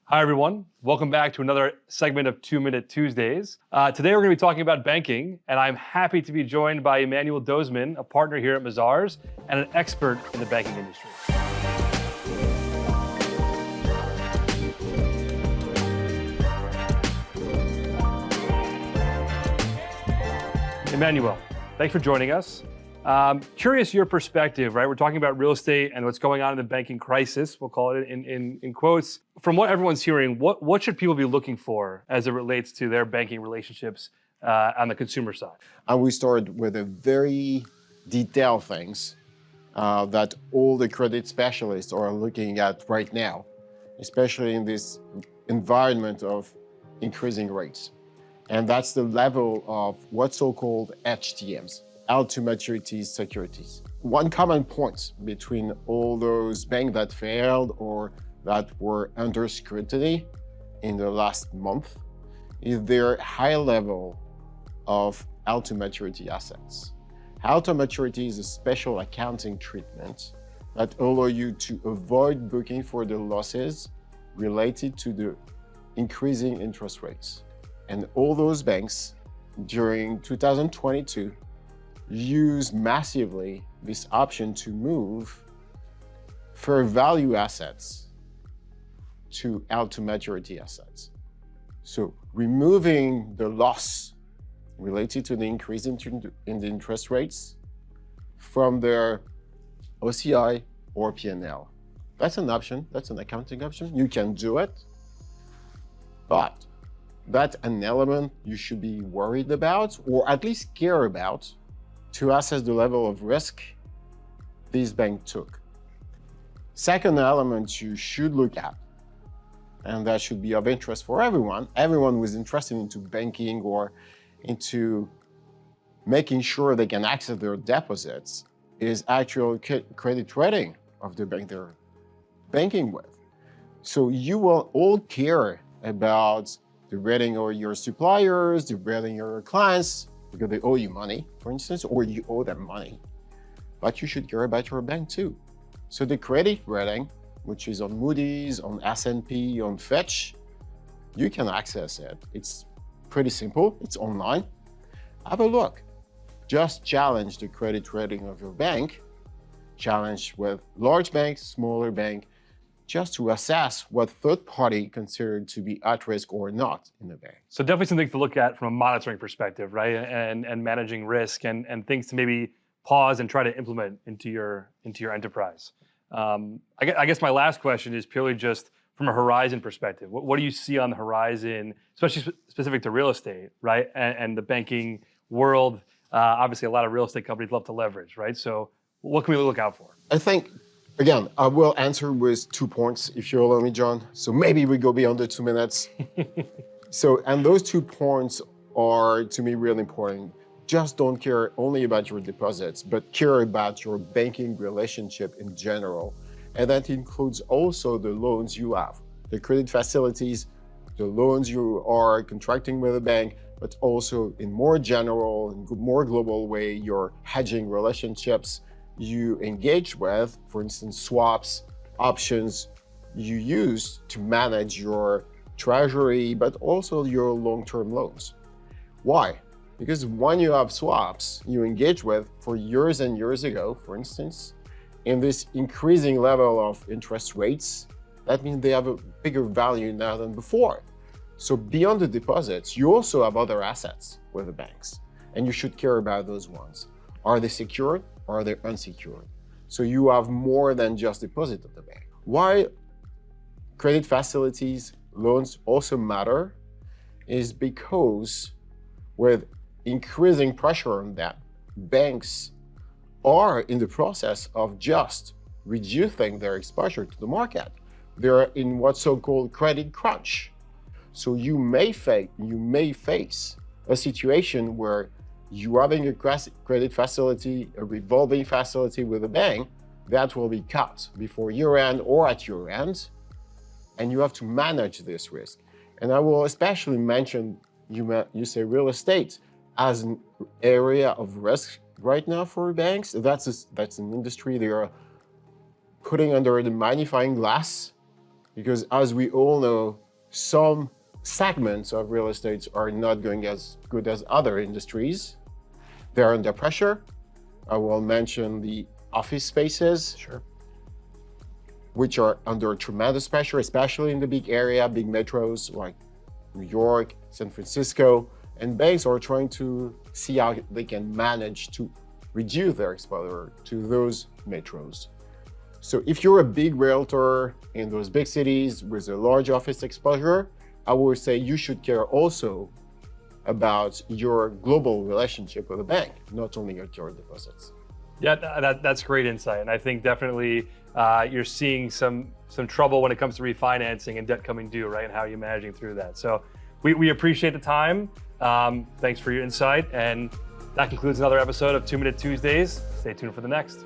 Hi, everyone. Welcome back to another segment of 2-Minute Tuesdays. Today, we're going to be talking about banking, and I'm happy to be joined by Emmanuel Dooseman, a partner here at Mazars and an expert in the banking industry. Emmanuel, thanks for joining us. Curious your perspective, right? We're talking about real estate and what's going on in the banking crisis. We'll call it in quotes. From what everyone's hearing, what should people be looking for as it relates to their banking relationships on the consumer side? And we started with a very detailed things that all the credit specialists are looking at right now, especially in this environment of increasing rates. And that's the level of what's so-called HTMs, held-to-maturity securities. One common point between all those banks that failed or that were under scrutiny in the last month is their high level of held-to-maturity assets. Held-to-maturity is a special accounting treatment that allows you to avoid booking for the losses related to the increasing interest rates. And all those banks during 2022 used massively this option to move fair value assets to held-to-maturity assets. So removing the loss related to the increase in the interest rates from their OCI or P&L. That's an option, that's an accounting option. You can do it, but that's an element you should be worried about, or at least care about, to assess the level of risk this bank took. Second element you should look at, and that should be of interest for everyone who is interested into banking or into making sure they can access their deposits, is actual credit rating of the bank they're banking with. So you will all care about the rating of your suppliers, the rating of your clients, because they owe you money, for instance, or you owe them money. But you should care about your bank too. So the credit rating, which is on Moody's, on S&P, on Fitch, you can access it. It's pretty simple, it's online. Have a look. Just challenge the credit rating of your bank, challenge with large banks, smaller bank, just to assess what third party considered to be at risk or not in the bank. So definitely something to look at from a monitoring perspective, right? And managing risk and things to maybe pause and try to implement into your enterprise. I guess my last question is purely just from a horizon perspective. What do you see on the horizon, especially specific to real estate, right? And the banking world, obviously a lot of real estate companies love to leverage, right? So what can we look out for? I think, again, I will answer with 2 points, if you allow me, John. So maybe we go beyond the 2 minutes. And those 2 points are, to me, really important. Just don't care only about your deposits, but care about your banking relationship in general. And that includes also the loans you have, the credit facilities, the loans you are contracting with a bank, but also in more general and more global way, your hedging relationships you engage with, for instance, swaps, options you use to manage your treasury, but also your long-term loans. Why? Because when you have swaps you engage with for years and years ago, for instance, in this increasing level of interest rates, that means they have a bigger value now than before. So beyond the deposits, you also have other assets with the banks, and you should care about those ones. Are they secured? Or are they unsecured? So you have more than just deposit at the bank. Why credit facilities, loans also matter is because with increasing pressure on them, banks are in the process of just reducing their exposure to the market. They're in what's so-called credit crunch. So you may face a situation where you're having a credit facility, a revolving facility with a bank, that will be cut before year-end or at year-end, and you have to manage this risk. And I will especially mention, you say real estate as an area of risk right now for banks. That's an industry they are putting under the magnifying glass because as we all know, some segments of real estate are not going as good as other industries. They're under pressure. I will mention the office spaces, Sure. which are under tremendous pressure, especially in the big area, big metros like New York, San Francisco, and banks are trying to see how they can manage to reduce their exposure to those metros. So if you're a big realtor in those big cities with a large office exposure, I would say you should care also about your global relationship with the bank, not only your current deposits. Yeah, that's great insight. And I think definitely you're seeing some trouble when it comes to refinancing and debt coming due, right? And how you're managing through that. So we appreciate the time. Thanks for your insight. And that concludes another episode of 2 Minute Tuesdays. Stay tuned for the next.